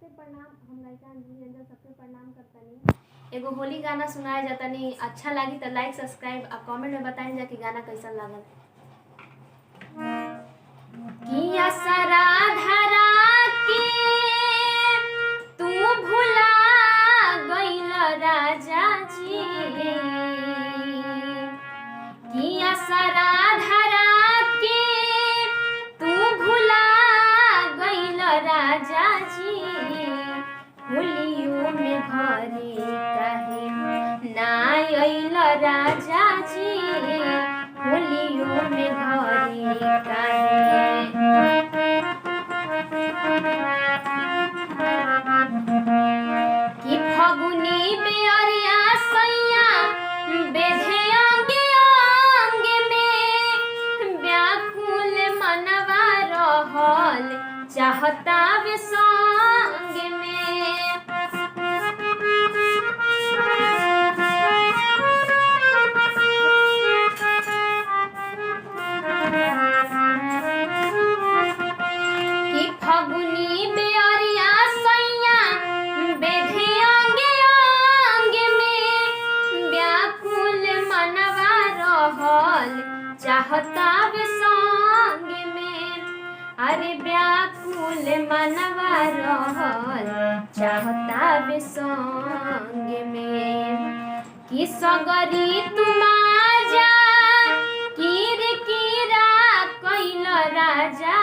सबके प्रणाम। हम गायिका अंजलि रंजन सबके प्रणाम करतनी। एगो होली गाना सुनाया जातनी, अच्छा लगी तो लाइक सब्सक्राइब और कमेंट में बताएं जा कि गाना कैसा लागल। किया सरा धरा के तू भुला गइल राजा जी, किया सरा धरा के तू भुला गइल राजा जी, होलियों में घरे कहे ना अइल राजा जी, होलियों में घरे कहे। कि फगुनी बेअरिया सैया बेधे अंगे अंगे में, व्याकुल मनवा रहल चाहता वे संग में। कि फगुनी बेअरिया सैया बेधे अंगे अंगे में, व्याकुल मनवा रहल चाहता वे संग में। अरे व्याकुल मनवा रहल चाहता वे संग में। कि सगरी तुमा जा कीर कीरा कइल राजा